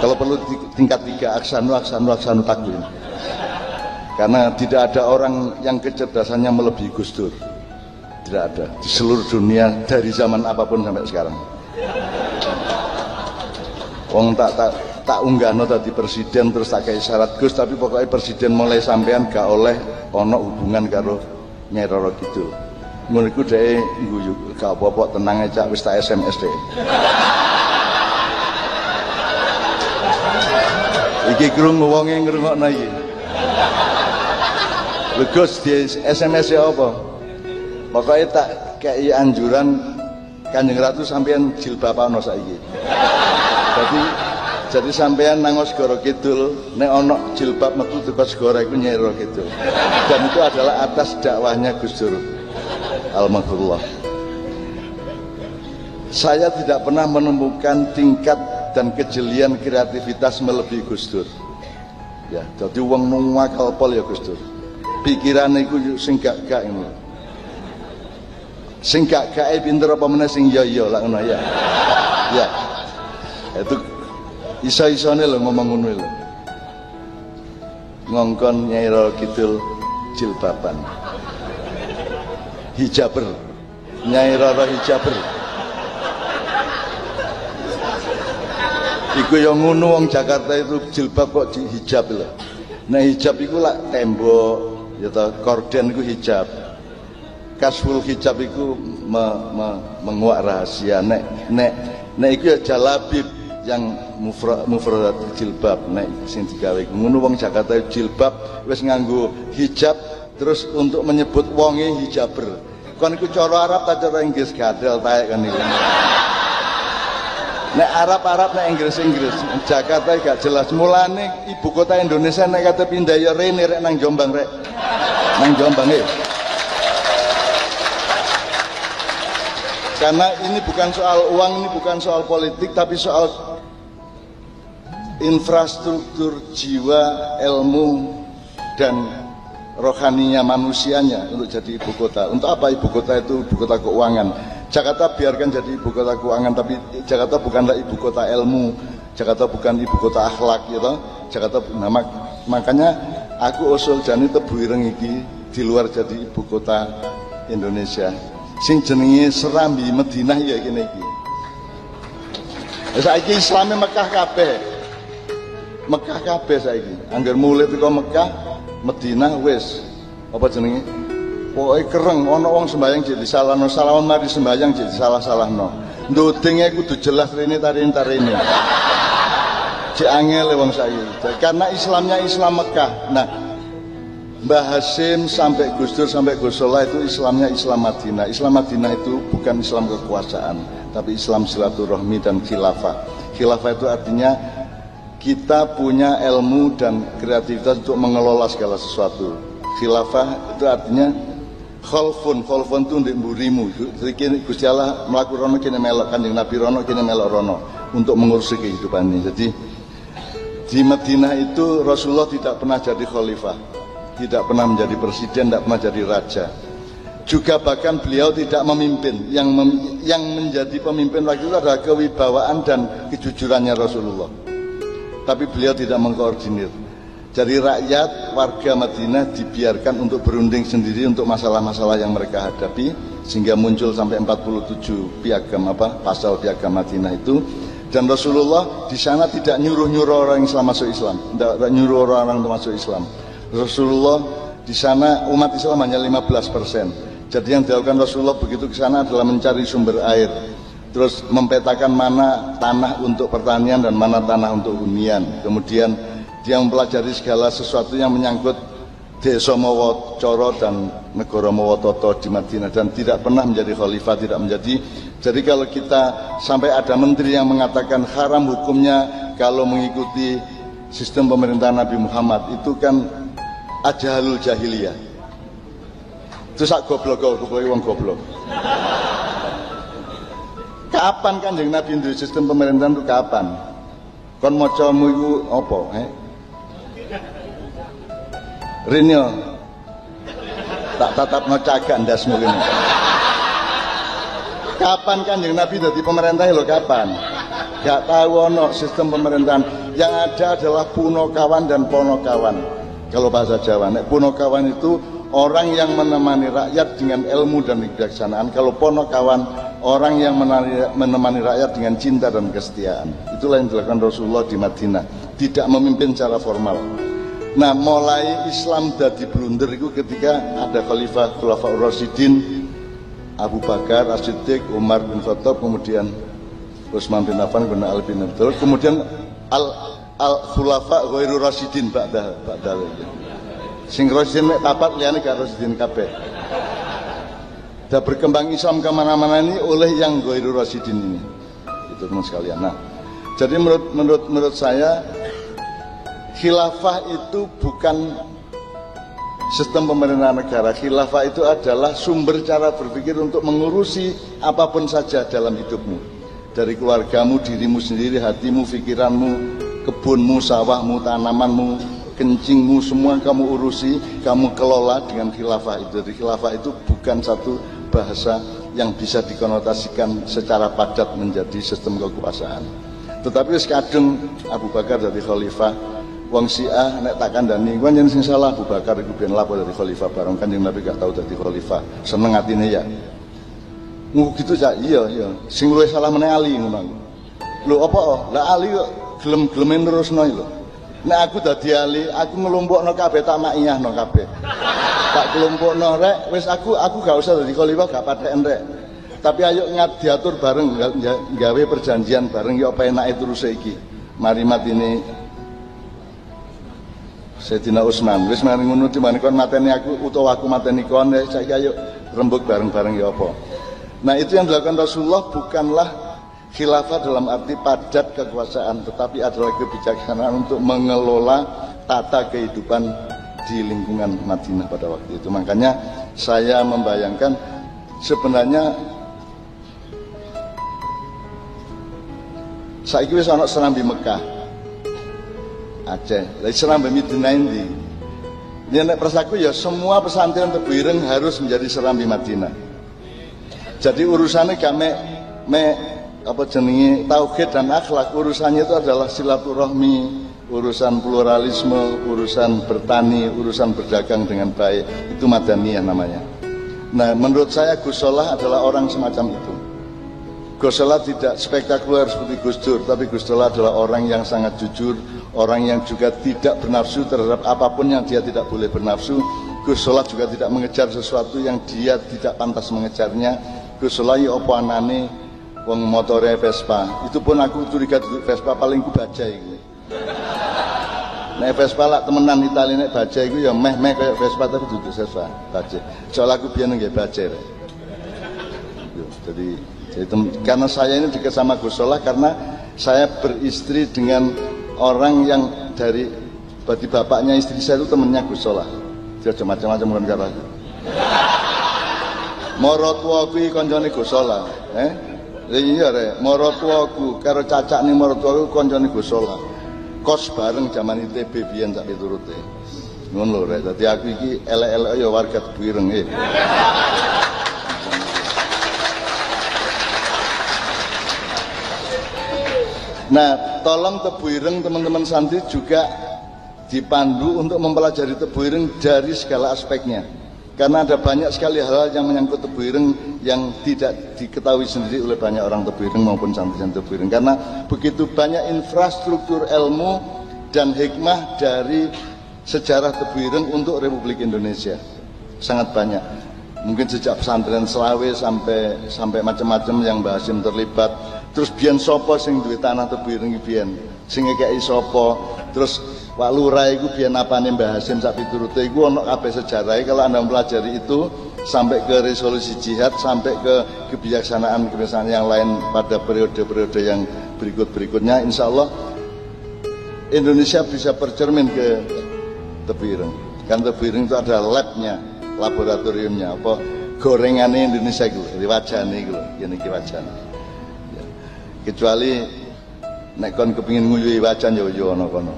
Kalau perlu tingkat 3 aksanu takwin. Karena tidak ada orang yang kecerdasannya melebihi Gus Dur. Tidak ada di seluruh dunia dari zaman apapun sampai sekarang. Wong tak unggahno tadi presiden terus tak kayak syarat Gus, tapi pokoknya presiden mulai sampean gak oleh ono hubungan karo Nyai Roro Kidul. Ngono iku dhek guyu gak apa-apa, tenang aja wis tak SMS dhek. Iki krungu wonge ngrungokno iki. Lho Gus di SMS ya apa? Pokoknya tak kayak anjuran Kanjeng Ratu sampean jilbaban saiki. Jadi sampean nang Segara Kidul nek ana jilbab metu teko segara iku Nyai Roro Kidul. Dan itu adalah atas dakwahnya Gus Dur almarhum. Saya tidak pernah menemukan tingkat dan kejelian kreativitas melebihi Gus Dur. Ya, jadi wong nuwakal pol ya Gus Dur. Pikirane iku sing gak ngono. Sing gak pinter apa meneh sing iya lah ngono ya. Ya. Itu iso-isone lho ngomong ngono lho. Ngongkon Nyai Roro Kidul jilbaban. Hijaber. Nyai Roro hijaber. Iku yang ngono wong Jakarta itu jilbab kok hijab lho. Nah hijab iku lak tembok ya ta, korden iku hijab. Kasful hijab iku menguak rahasia. Nek iku ya jalabib yang mufradat jilbab nek sing digawe ngono wong Jakarta jilbab wis nganggo hijab terus untuk menyebut wonge hijaber. Kon iku cara Arab ta cara Inggris gadel taek kan iku. Nek Arab nek Inggris Jakarta gak jelas. Mulane ibu kota Indonesia nek kate pindah ya rene rek nang Jombang rek. Nang Jombang Karena ini bukan soal uang, ini bukan soal politik, tapi soal infrastruktur jiwa, ilmu, dan rohaninya manusianya untuk jadi ibu kota. Untuk apa ibu kota itu ibu kota keuangan? Jakarta biarkan jadi ibu kota keuangan, tapi Jakarta bukanlah ibu kota ilmu, Jakarta bukan ibu kota akhlak, gitu. Jakarta, nah, makanya aku usul jani tebu ireng iki di luar jadi ibu kota Indonesia. Sing jenenge Serambi Madinah ya kene iki. Saiki Islame Mekah kabeh. Mekah kabeh saiki. Angger mulai teko Mekah, Madinah wis apa jenenge? Pokoke kereng ana wong sembayang jadi salahno, salawan mari sembayang jadi salah-salahno. Ndodenge kudu jelas rene tarine. Cek angel wong saiki. Karena Islamnya Islam Mekah. Nah, Mbah Hasyim sampai Gus Dur sampai Gus Solah itu Islamnya Islam Madinah. Islam Madinah itu bukan Islam kekuasaan, tapi Islam silaturahmi dan khilafah. Khilafah itu artinya kita punya ilmu dan kreativitas untuk mengelola segala sesuatu. Khilafah itu artinya khalfun itu ndek mburimu. Jadi Gusti Allah mlaku rono kene melok, Kanjeng Nabi rono kene melok rono untuk mengurusi kehidupan ini. Jadi di Madinah itu Rasulullah tidak pernah jadi khalifah. Tidak pernah menjadi presiden, tidak pernah jadi raja. Juga bahkan beliau tidak memimpin. Yang menjadi pemimpin waktu itu adalah kewibawaan dan kejujurannya Rasulullah. Tapi beliau tidak mengkoordinir. Jadi rakyat, warga Madinah dibiarkan untuk berunding sendiri untuk masalah-masalah yang mereka hadapi. Sehingga muncul sampai 47 piagam pasal piagam Madinah itu. Dan Rasulullah di sana tidak nyuruh-nyuruh orang Islam masuk Islam. Tidak nyuruh orang untuk masuk Islam. Rasulullah di sana umat Islam hanya 15%. Jadi yang dilakukan Rasulullah begitu ke sana adalah mencari sumber air, terus mempetakan mana tanah untuk pertanian dan mana tanah untuk hunian. Kemudian dia mempelajari segala sesuatu yang menyangkut Desa Mawacoro dan Negara Mawatoto di Madinah dan tidak pernah menjadi khalifah, tidak menjadi. Jadi kalau kita sampai ada menteri yang mengatakan haram hukumnya kalau mengikuti sistem pemerintahan Nabi Muhammad itu kan ajahalul jahiliyah. Itu sak goblok wong goblok. Kapan Kanjeng Nabi nduk sistem pemerintahan itu kapan? Kon macamu iku apa, Rinyo. Tak tatap ngocagak ndasmu kene. Kapan Kanjeng Nabi dadi pemerintah lho kapan? Gak tahu ono sistem pemerintahan. Yang ada adalah punokawan dan ponokawan. Kalau bahasa Jawa, nek punokawan itu orang yang menemani rakyat dengan ilmu dan kebijaksanaan. Kalau ponokawan, orang yang menemani rakyat dengan cinta dan kesetiaan. Itulah yang dilakukan Rasulullah di Madinah. Tidak memimpin secara formal. Nah, mulai Islam dadi blunder itu ketika ada Khalifah Khulafaur Rasyidin, Abu Bakar As-Siddiq, Umar bin Khattab, kemudian Utsman bin Affan, kemudian Ali bin Abi Thalib, kemudian Al-Khulafa Ghairu Rasyidin ba'da sing Rasyidin mek papat liyane gak Rasyidin kabeh. Dan berkembang Islam kemana-mana ini oleh yang Ghairu Rasyidin ini. Itu teman sekalian. Nah, jadi menurut saya khilafah itu bukan sistem pemerintahan negara. Khilafah itu adalah sumber cara berpikir untuk mengurusi apapun saja dalam hidupmu. Dari keluargamu, dirimu sendiri, hatimu, pikiranmu, kebunmu, sawahmu, tanamanmu, kencingmu, semua kamu urusi, kamu kelola dengan khilafah itu. Jadi khilafah itu bukan satu bahasa yang bisa dikonotasikan secara padat menjadi sistem kekuasaan. Tetapi sekadung Abu Bakar dari khalifah, wong Syiah nek tak kandhani kuwi yen sing salah Abu Bakar iku ben lapo dari khalifah bareng Kanjeng Nabi gak tau dadi khalifah. Seneng atine ya. Gitu cak, iya. Sing luwih salah meneh Ali ngono. Lho apa? Lah Ali kok gelem-geleme nerusno lho. Nek aku dadi Ali, aku ngelompokno kabeh tak maiyahno kabeh. Tak kelompokno rek, wis aku gak usah dadi khalifah gak patheken rek. Tapi ayo diatur bareng gawe perjanjian bareng yo apa enake terus iki. Mari matine Sayyidina Utsman. Wis mari ngono dimane kon mateni aku utawa aku mateni kon, saiki ayo rembug bareng-bareng ya apa. Nah, itu yang dilakukan Rasulullah bukanlah khilafah dalam arti padat kekuasaan, tetapi adalah kebijaksanaan untuk mengelola tata kehidupan di lingkungan Madinah pada waktu itu. Makanya saya membayangkan sebenarnya saiki wis ana serambi Mekah, Aceh, lagi serambi Madinah ini. Nek persaku ya semua pesantren Tebu Ireng harus menjadi serambi Madinah. Jadi urusannya gak apa jenenge tauhid dan akhlak, urusannya itu adalah silaturahmi, urusan pluralisme, urusan bertani, urusan berdagang dengan baik. Itu Madaniyah namanya. Nah, menurut saya Gus Solah adalah orang semacam itu. Gus Solah tidak spektakuler seperti Gus Dur, tapi Gus Solah adalah orang yang sangat jujur, orang yang juga tidak bernafsu terhadap apapun yang dia tidak boleh bernafsu. Gus Solah juga tidak mengejar sesuatu yang dia tidak pantas mengejarnya. Gus Solah ya apa anane wong motore Vespa. Itu pun aku curiga duduk Vespa paling ku baja iku. Nek Vespa lak temenan Itali nek baja iku ya meh kaya Vespa tapi duduk Vespa, baja. Soal aku biyen nggih baja. Jadi karena saya ini dekat sama Gus Solah karena saya beristri dengan orang yang dari berarti bapaknya istri saya itu temennya Gus Solah. Dia macam-macam bukan karo aku. Maratuaku iki kancane Gus Solah, iya rek, maratuaku karo cacakne maratuaku kancane Gus Solah. Kos bareng zaman ITB biyen sak piturute. Ngono lho rek, dadi aku iki elek-elek ya warga Tebu Ireng nggih. Nah, tolong Tebu Ireng teman-teman santri juga dipandu untuk mempelajari Tebu Ireng dari segala aspeknya. Karena ada banyak sekali hal-hal yang menyangkut Tebu Ireng yang tidak diketahui sendiri oleh banyak orang Tebu Ireng maupun santri-santri Tebu Ireng. Karena begitu banyak infrastruktur ilmu dan hikmah dari sejarah Tebu Ireng untuk Republik Indonesia. Sangat banyak. Mungkin sejak pesantren Selawe sampai macam-macam yang Mbah Hasyim terlibat. Terus biyen sapa sing duwe tanah Tebu Ireng biyen? Sing ngekeki sapa? Terus Pak Lurah iku biyen apane Mbah Hasyim sak piturute iku ana kabeh sejarahe. Kalau Anda mempelajari itu sampai ke resolusi jihad, sampai ke kebijaksanaan yang lain pada periode-periode yang berikut-berikutnya, insya Allah Indonesia bisa bercermin ke Tebu Ireng. Kan Tebu Ireng itu ada labnya, laboratoriumnya, apa gorengannya Indonesia itu, di wajahnya itu, ini wajahnya. Ya. Kecuali nek kon kepingin nguyui wajan ya ono kono.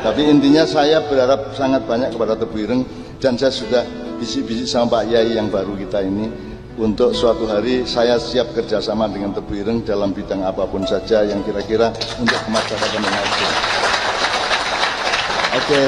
Tapi intinya saya berharap sangat banyak kepada Tebu Ireng dan saya sudah bisik-bisik sama Pak Yai yang baru kita ini. untuk suatu hari saya siap kerjasama dengan Tebu Ireng dalam bidang apapun saja yang kira-kira untuk kemaslahatan Indonesia. Oke,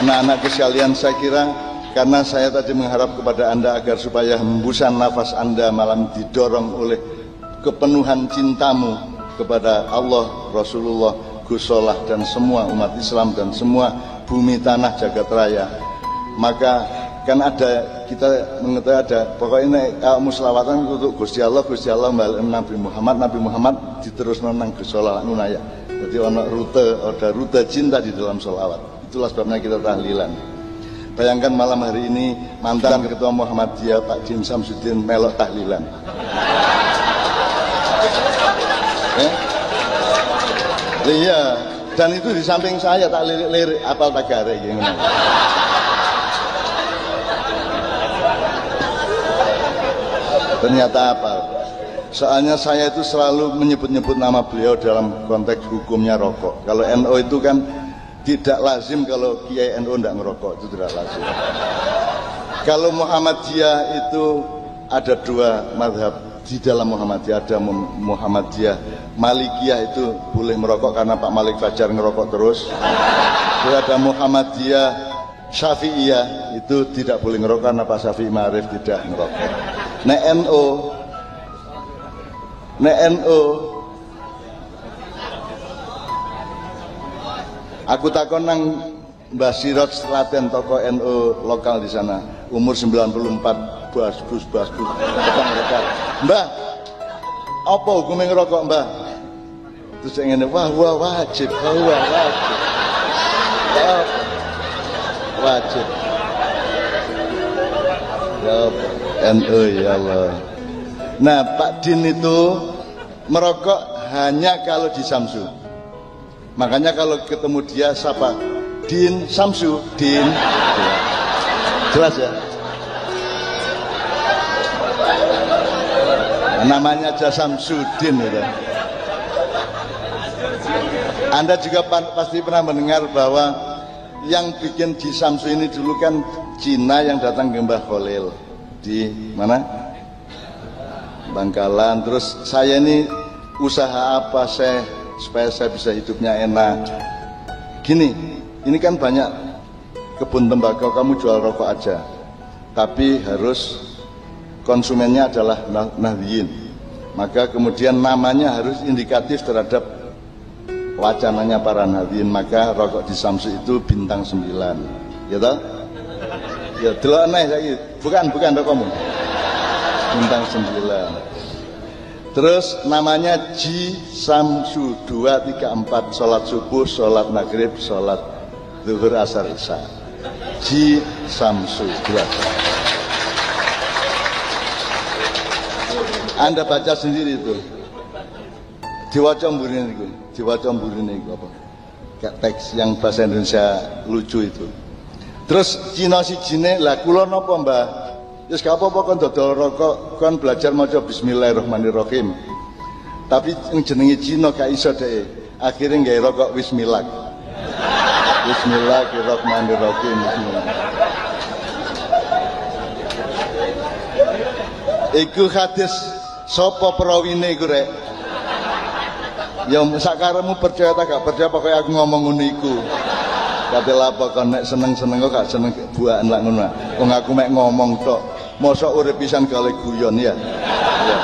anak-anakku sekalian, saya kira karena saya tadi mengharap kepada Anda agar supaya hembusan nafas Anda malam didorong oleh kepenuhan cintamu kepada Allah, Rasulullah, Gus Solah dan semua umat Islam dan semua bumi tanah jagat raya. Maka kan ada, kita mengetahui ada pokoknya selawatan untuk Gusti Allah balik Nabi Muhammad diterus nang Gus Solah nunaya. Jadi ada rute cinta di dalam sholawat. Itulah sebabnya kita tahlilan. Bayangkan malam hari ini mantan Ketua Muhammadiyah Pak Din Samsudin melok tahlilan. Iya, dan itu di samping saya tak lirik-lirik apal tagare gitu. Ternyata apal. Soalnya saya itu selalu menyebut-nyebut nama beliau dalam konteks hukumnya rokok. Kalau NU itu kan tidak lazim kalau Kiai NU tidak ngerokok, itu tidak lazim. Kalau Muhammadiyah itu ada dua madhab di dalam Muhammadiyah, ada Muhammadiyah Malikiyah itu boleh merokok karena Pak Malik Fajar ngerokok terus. Terus ada Muhammadiyah Syafi'iyah itu tidak boleh ngerokok karena Pak Syafi'i Ma'arif tidak ngerokok. NU aku takon nang Mbah Sirot Slaten toko NU lokal di sana, umur 94, basbus petang rekar. Mbah, apa hukumnya ngerokok, Mbah? Terus yang ini, wah wajib. Wajib. Ya NU ya Allah. Nah, Pak Din itu merokok hanya kalau di Samsu. Makanya kalau ketemu dia siapa? Din Samsu, Din. Ya. Jelas ya? Namanya aja Samsudin gitu. Anda juga pasti pernah mendengar bahwa yang bikin di Samsu ini dulu kan Cina yang datang ke Mbah Khalil di mana? Bangkalan. Terus saya ini usaha apa supaya saya bisa hidupnya enak. Gini, ini kan banyak kebun tembakau, kamu jual rokok aja, tapi harus konsumennya adalah Nahdliyin. Maka kemudian namanya harus indikatif terhadap wacananya para Nahdliyin. Maka rokok di Samsu itu bintang 9, ya toh? Ya delok aneh saiki. Bukan rokokmu. Bintang 9. Terus namanya Ji Samsu 2, 3, 4, sholat subuh, sholat maghrib, sholat zuhur, asar, isya. Ji Samsu 2. Anda baca sendiri itu. Diwaca mburine niku apa? Teks yang bahasa Indonesia lucu itu. Terus Cina sijine, lah kula napa, Mbah? Wis gak apa-apa kon dodol rokok, kon belajar maca bismillahirrahmanirrahim. Tapi yang jenenge Cina gak iso dhek. Akhire nggawe rokok Bismillah. Bismillahirrahmanirrahim. Iku hadis sapa perawine iku rek? Ya sakaremu percaya tak gak percaya pokoknya aku ngomong ngono iku. Kate lapo kon nek seneng-seneng kok gak seneng buakan lak ngono. Wong aku mek ngomong tok. Mosok urip pisan kali guyon ya. Ya.